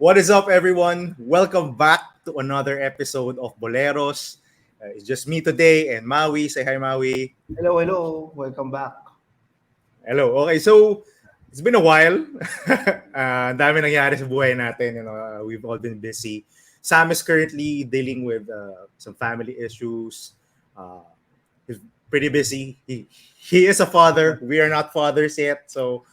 What is up, everyone? Welcome back to another episode of Boleros. It's just me today and Maui. Say hi, Maui. Hello, hello. Welcome back. Hello. Okay, so it's been a while. Ang dami nangyari sa buhay natin. We've all been busy. Sam is currently dealing with some family issues. He's pretty busy. He is a father. We are not fathers yet, so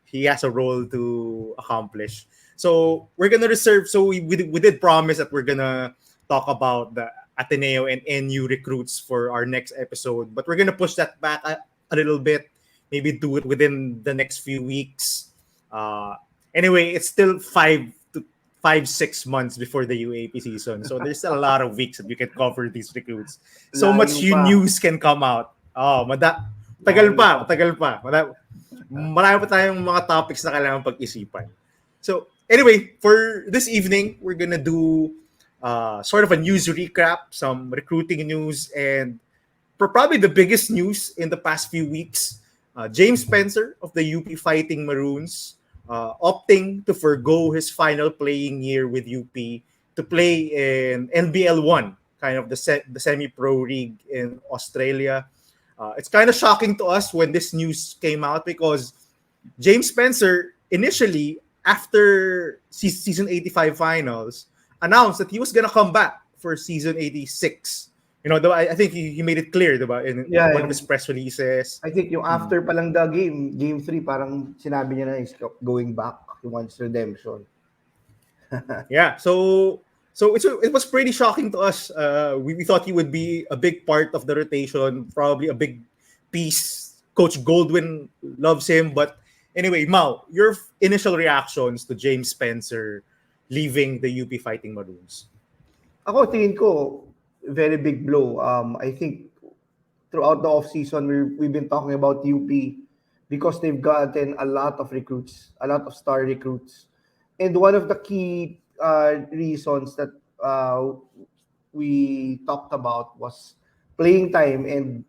he has a role to accomplish. So we're gonna reserve. So we did promise that we're gonna talk about the Ateneo and NU recruits for our next episode, but we're gonna push that back a little bit. Maybe do it within the next few weeks. Anyway, it's still 6 months before the UAAP season, so there's a lot of weeks that we can cover these recruits. So much news can come out. Tagal pa. Marami pa tayong mga topics na kailangan pag-isipan. So anyway, for this evening, we're gonna do sort of a news recap, some recruiting news, and probably the biggest news in the past few weeks. James Spencer of the UP Fighting Maroons opting to forgo his final playing year with UP to play in NBL 1, kind of the semi-pro league in Australia. It's kind of shocking to us when this news came out because James Spencer initially, after season 85 finals, announced that he was gonna come back for season 86. I think he made it clear, diba, in one of his press releases. I think yung after pa lang the game 3, parang sinabi niya na is going back. He wants redemption. Yeah, so it was pretty shocking to us. We thought he would be a big part of the rotation, probably a big piece. Coach Goldwyn loves him, but anyway, Mau, your initial reactions to James Spencer leaving the UP Fighting Maroons? Ako, tingin ko, very big blow. I think throughout the offseason, we've been talking about UP because they've gotten a lot of recruits, a lot of star recruits. And one of the key reasons that we talked about was playing time. And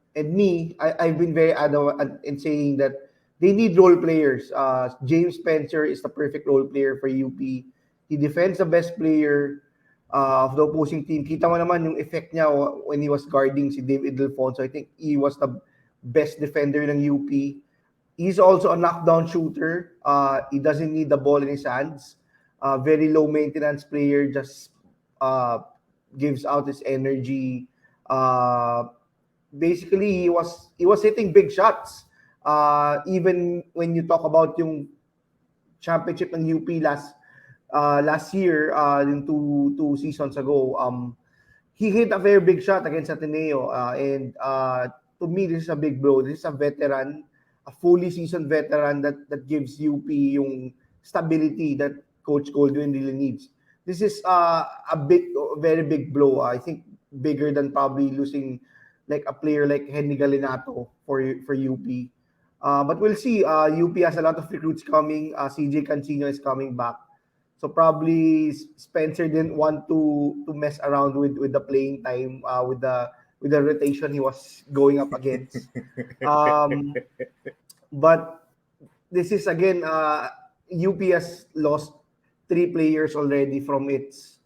I've been very adamant in saying that they need role players. James Spencer is the perfect role player for UP. He defends the best player of the opposing team. Kita mo naman yung effect niya when he was guarding si David Delfonso. I think he was the best defender ng UP. He's also a knockdown shooter. He doesn't need the ball in his hands. Very low maintenance player, just gives out his energy. Basically, he was hitting big shots. Even when you talk about yung championship ng UP last year, yung two seasons ago, he hit a very big shot against Ateneo. And to me, this is a big blow. This is a veteran, a fully seasoned veteran that gives UP yung stability that Coach Goldwyn really needs. This is a very big blow. I think bigger than probably losing like a player like Henry Galinato for UP. But we'll see. UP has a lot of recruits coming. CJ Cancino is coming back. So probably Spencer didn't want to mess around with the playing time, with the rotation he was going up against. But this is again, UP has lost 3 players already from its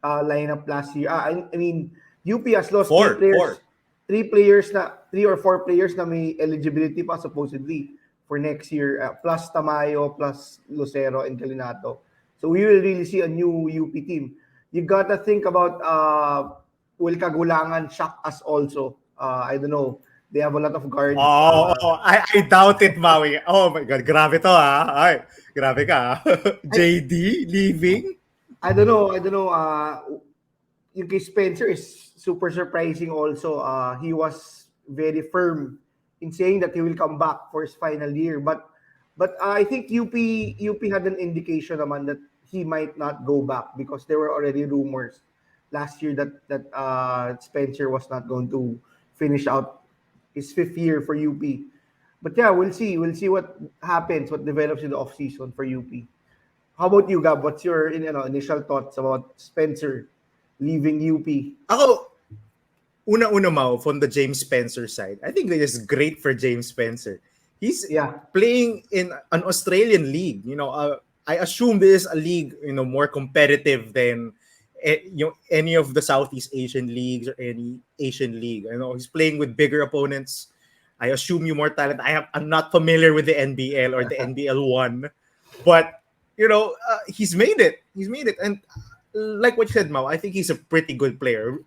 lineup last year. I mean, UP has lost 3 players. 3 or 4 players na may eligibility pa supposedly for next year, plus Tamayo, plus Lucero and Galinato. So we will really see a new UP team. You gotta think about will Kagulangan shock us also. I don't know. They have a lot of guards. I doubt it, Maui. Oh my God, grabe to Ay, grabe ka. JD leaving? I don't know. Yung kay Spencer is super surprising also. He was very firm in saying that he will come back for his final year. But I think UP had an indication naman that he might not go back because there were already rumors last year that Spencer was not going to finish out his 5th year for UP. But yeah, we'll see. We'll see what happens, what develops in the offseason for UP. How about you, Gab? What's your initial thoughts about Spencer leaving UP? Ako, una Mau, from the James Spencer side, I think this is great for James Spencer. He's playing in an Australian league. I assume this is a league, more competitive than any of the Southeast Asian leagues or any Asian league. He's playing with bigger opponents. I assume you more talent. I'm not familiar with the NBL or the NBL one, but he's made it. He's made it, and like what you said, Mau, I think he's a pretty good player.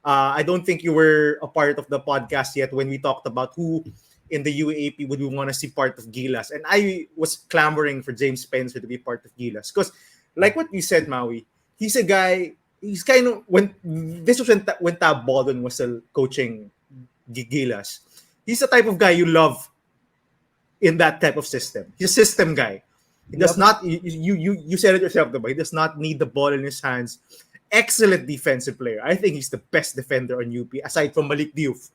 I don't think you were a part of the podcast yet when we talked about who in the UAAP would we want to see part of Gilas, and I was clamoring for James Spencer to be part of Gilas because, like what you said, Maui, he's a guy. He's kind of when this was when Tab Baldwin was still coaching Gilas. He's the type of guy you love in that type of system. He's a system guy. He does not. You said it yourself, though. He does not need the ball in his hands. Excellent defensive player. I think he's the best defender on UP aside from Malik Diouf.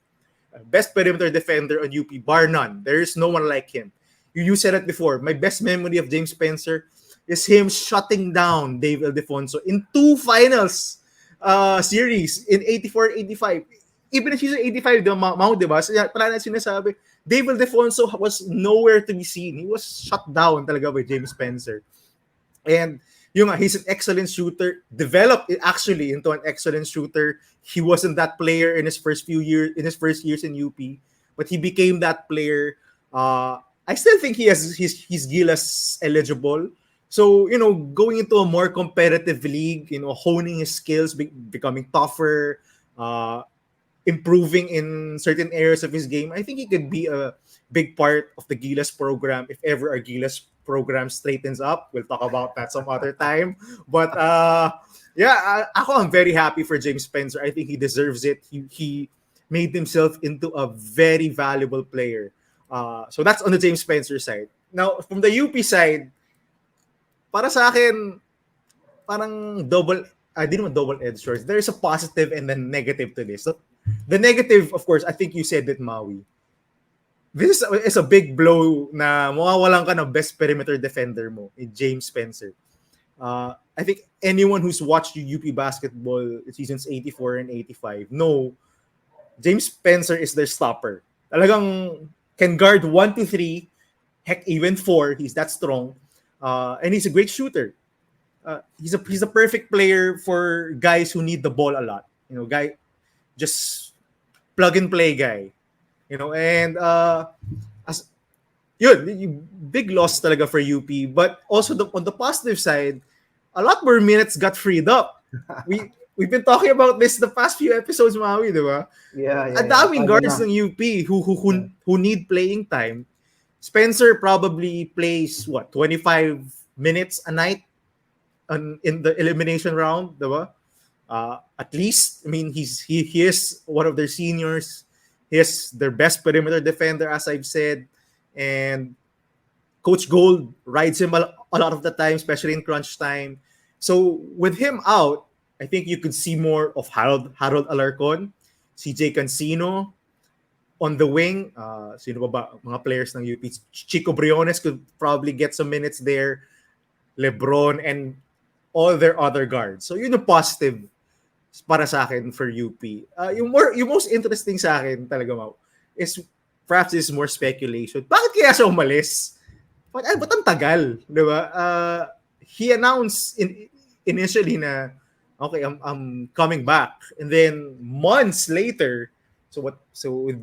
Best perimeter defender on UP, bar none. There is no one like him. You said it before. My best memory of James Spencer is him shutting down Dave Ildefonso in 2 finals series in 84-85. Even if he's 85, diba? Pala na sinasabi, Dave Ildefonso was nowhere to be seen. He was shut down talaga by James Spencer. And he's an excellent shooter, developed actually into an excellent shooter. He wasn't that player in his first years in UP, but he became that player. I still think he's Gilas eligible. So, going into a more competitive league, honing his skills, becoming tougher, improving in certain areas of his game, I think he could be a big part of the Gilas program if ever our Gilas program straightens up. We'll talk about that some other time. But I'm very happy for James Spencer. I think he deserves it. He made himself into a very valuable player. So that's on the James Spencer side. Now, from the UP side, para sa akin, parang I didn't want double-edged swords. There's a positive and a negative to this. So, the negative, of course, I think you said it, Maui. This is a big blow na mawawalan ka ng best perimeter defender mo in James Spencer. I think anyone who's watched UP basketball seasons 84 and 85 know James Spencer is their stopper. Talagang can guard 1 to 3, heck even 4. He's that strong. And he's a great shooter. He's a perfect player for guys who need the ball a lot. Guy just plug and play guy. And big loss talaga for UP. But also on the positive side, a lot more minutes got freed up. We've been talking about this the past few episodes, Maui, di ba? Yeah. Ang daming guards ng UP who need playing time. Spencer probably plays 25 minutes a night in the elimination round, di ba? At least, I mean, he is one of their seniors. He is their best perimeter defender, as I've said. And Coach Gold rides him a lot of the time, especially in crunch time. So with him out, I think you could see more of Harold Alarcon, CJ Cancino on the wing. Sino ba mga players ng UP? Chico Briones could probably get some minutes there. LeBron and all their other guards. So yun yung positive para sa akin for UP. Yung most interesting sa akin talaga, Mau, is perhaps is more speculation. Bakit kaya siya umalis? Ba't ang tagal? Diba? He announced initially na, okay, I'm coming back. And then months later, so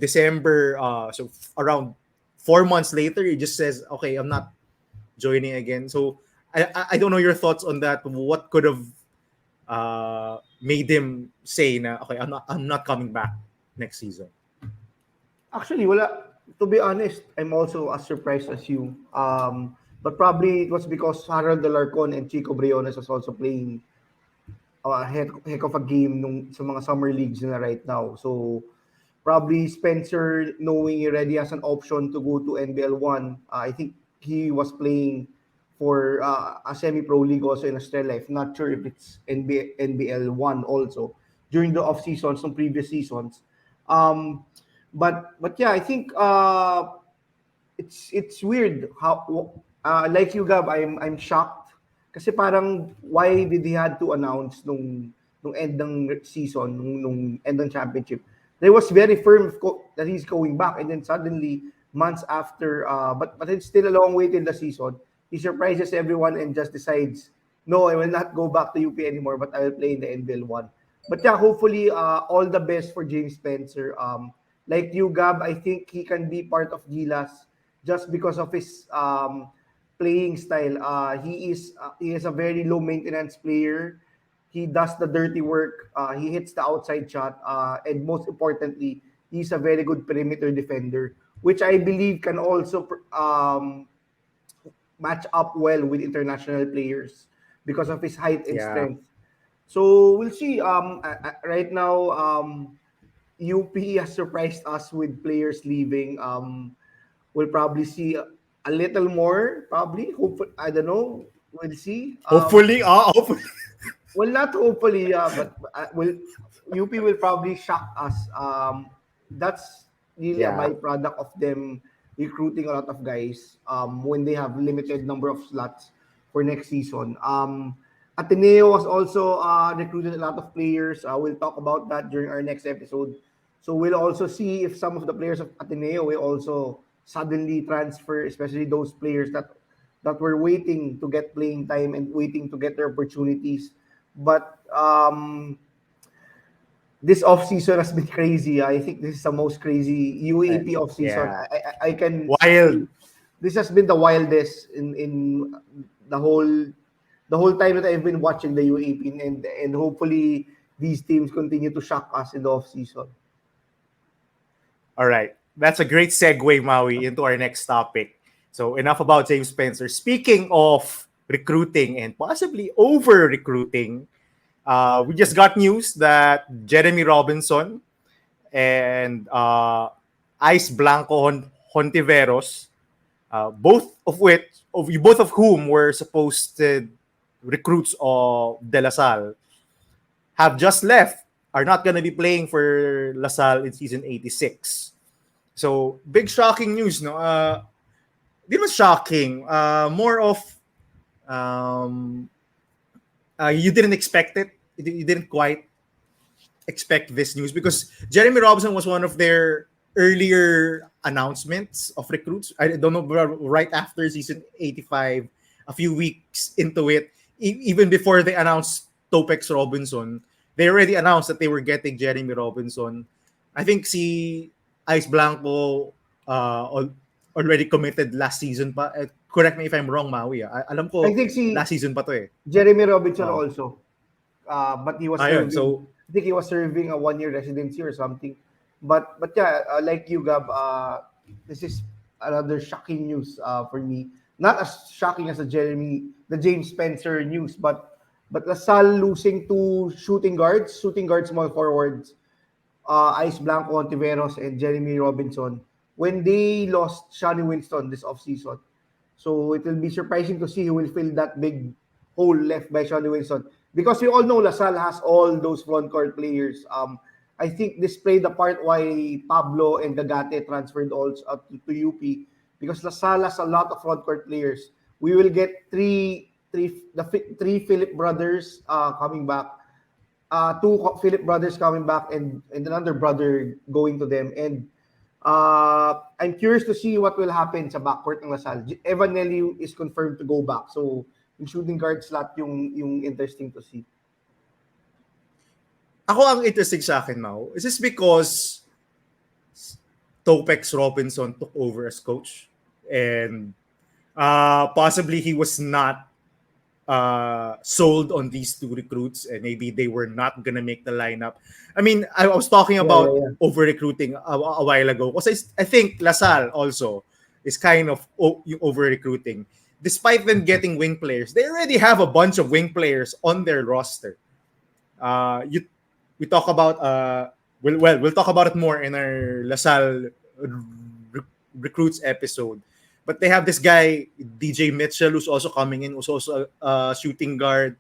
December, so around 4 months later, he just says, okay, I'm not joining again. So I don't know your thoughts on that. What could have made him say na, okay, I'm not coming back next season? Actually, wala. To be honest, I'm also as surprised as you. But probably it was because Harold Alarcon and Chico Briones was also playing a heck of a game sa mga summer leagues nila right now. So probably Spencer, knowing he already has an option to go to NBL 1, I think he was playing for a semi-pro league also in Australia. I'm not sure if it's NBL 1 also during the off seasons, some previous seasons. But yeah, I think it's weird how like you, Gab, I'm shocked kasi parang why did he had to announce nung end ng season, nung end ng championship. There was very firm that he's going back, and then suddenly months after, but it's still a long way till the season. he surprises everyone and just decides, no, I will not go back to UP anymore, but I will play in the NBL 1. But yeah, hopefully, all the best for James Spencer. Like you, Gab, I think he can be part of Gilas just because of his playing style. He is a very low maintenance player. He does the dirty work. He hits the outside shot, and most importantly, he's a very good perimeter defender, which I believe can also match up well with international players because of his height and Yeah. strength. So we'll see. Right now, UP has surprised us with players leaving. We'll probably see a little more. Probably, hopefully, I don't know. We'll see. Hopefully. Well, not hopefully, but UP will probably shock us. That's really a Yeah. byproduct of them recruiting a lot of guys when they have limited number of slots for next season. Ateneo has also recruited a lot of players. We'll talk about that during our next episode. So we'll also see if some of the players of Ateneo will also suddenly transfer, especially those players that were waiting to get playing time and waiting to get their opportunities. But this off season has been crazy. I think this is the most crazy UAP off season. Yeah. I can Wild. This has been the wildest in the whole time that I've been watching the UAP, and hopefully these teams continue to shock us in the off season. All right. That's a great segue, Maui, into our next topic. So enough about James Spencer. Speaking of recruiting and possibly over recruiting, we just got news that Geremy Robinson and Ice Blanco Hontiveros, both of whom were supposed recruits of De La Salle, have just left, are not going to be playing for La Salle in season 86. So big shocking news, no? It was shocking. More of you didn't expect it. You didn't quite expect this news because Geremy Robinson was one of their earlier announcements of recruits. I don't know, right after season 85, a few weeks into it, even before they announced Topex Robinson, they already announced that they were getting Geremy Robinson. I think Ice Blanco already committed last season pa. Correct me if I'm wrong, Maui. Alam ko, I think last season pa to eh. Jeremy Robinson Oh. also. But he was Ayun, serving, so I think he was serving a 1-year residency or something. But yeah, like you, Gab, this is another shocking news for me. Not as shocking as the James Spencer news, but LaSalle losing two shooting guards, small forwards, Ice Blanco Ontiveros and Geremy Robinson, when they lost Shani Winston this offseason. So it will be surprising to see who will fill that big hole left by Shani Winston. Because we all know LaSalle has all those front court players. I think this played the part why Pablo and Gagate transferred also to UP, because LaSalle has a lot of front court players. We will get three Philip brothers coming back. Two Philip brothers coming back and another brother going to them. And I'm curious to see what will happen sa backcourt ng LaSalle. Evan Nelly is confirmed to go back. So yung shooting guard slot yung interesting to see. ako ang interesting sa akin now, is this because Topex Robinson took over as coach and possibly he was not sold on these two recruits and maybe they were not gonna make the lineup. I mean, I was talking about over recruiting a while ago because I think LaSalle also is kind of over recruiting. Despite them getting wing players, they already have a bunch of wing players on their roster. We talk about we'll talk about it more in our LaSalle recruits episode. But they have this guy, DJ Mitchell, who's also coming in, who's also a shooting guard.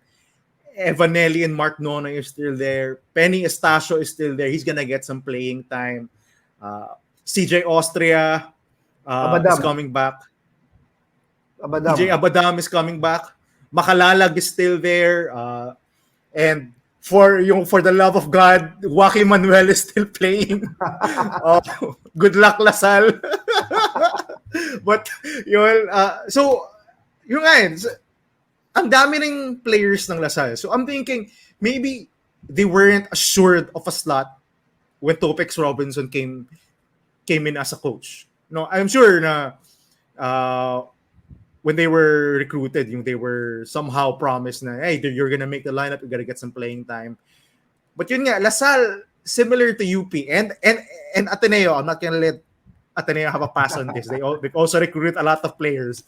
Evanelli and Mark Nonoy are still there. Penny Estacio is still there. He's gonna get some playing time. CJ Austria is coming back. DJ Abadam is coming back. Makalalag is still there. And for the love of God, Joaquin Manuel is still playing. Good luck, LaSalle. But so yung nga yun, ang dami ng players ng Lasal. So I'm thinking, maybe they weren't assured of a slot when Topex Robinson came in as a coach. No, I'm sure na when they were recruited, they were somehow promised na, hey, you're gonna make the lineup, you're gonna get some playing time. But yun nga, Lasal, similar to UP and Ateneo, I'm not gonna let Ateneo have a pass on this. They also recruit a lot of players.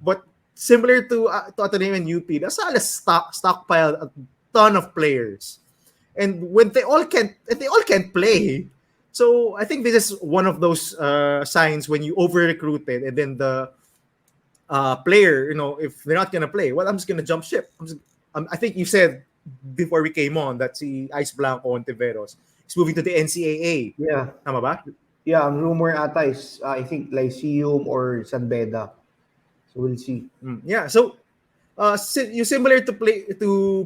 But similar to Ateneo and UP, Lasal has stockpiled a ton of players. And when they all can't play, so I think this is one of those signs when you over-recruited and then the player, if they're not gonna play, well, I'm just gonna jump ship. I think you said before we came on that si Ice Blanco and Tiveros is moving to the NCAA. Yeah. Tama ba? Yeah, ang rumor ata is, I think, Lyceum or San Beda. So we'll see. Yeah, so you similar to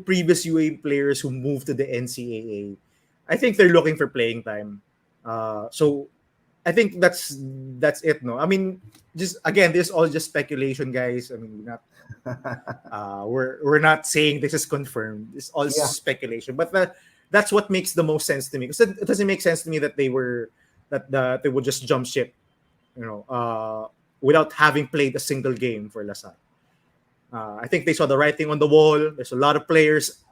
previous UAAP players who moved to the NCAA. I think they're looking for playing time. So I think that's it. No, I mean, just again, this is all just speculation, guys. I mean, we're not saying this is confirmed. It's all speculation, but that's what makes the most sense to me. Because it doesn't make sense to me that they would just jump ship, without having played a single game for Lasal. I think they saw the writing on the wall. There's a lot of players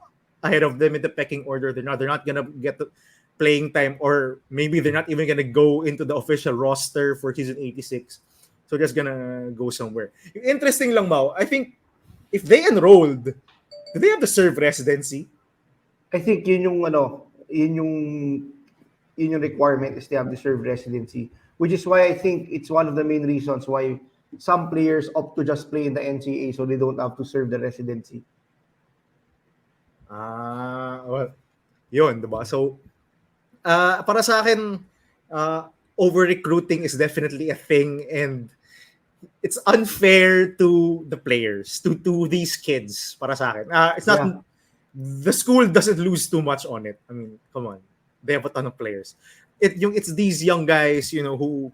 ahead of them in the pecking order. They're not gonna get the playing time, or maybe they're not even gonna go into the official roster for season 86. So they're just gonna go somewhere. Interesting lang, Mau. I think if they enrolled, do they have to serve residency? I think yun yung requirement is they have to serve residency, which is why I think it's one of the main reasons why some players opt to just play in the NCAA so they don't have to serve the residency. Well, yun, diba? So, para sa akin, over-recruiting is definitely a thing, and it's unfair to the players, to these kids, para sa akin. It's not, the school doesn't lose too much on it. I mean, come on. They have a ton of players. It's these young guys, who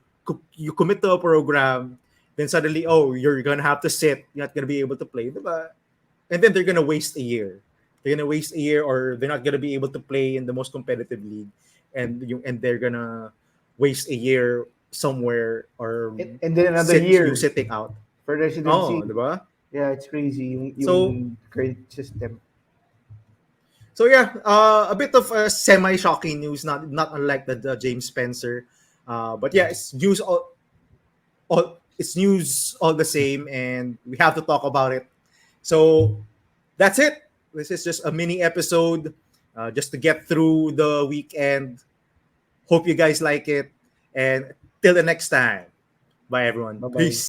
you commit to a program, then suddenly, you're gonna have to sit, you're not gonna be able to play, diba? And then they're gonna waste a year. Or they're not gonna be able to play in the most competitive league, and they're gonna waste a year somewhere, or and then another year sitting out for residency. Diba? Yeah, it's crazy yung current system. So yeah, a bit of semi-shocking news, not unlike the James Spencer, but yeah, it's news all the same, and we have to talk about it. So that's it. This is just a mini episode, just to get through the weekend. Hope you guys like it, and till the next time. Bye, everyone. Bye-bye. Peace.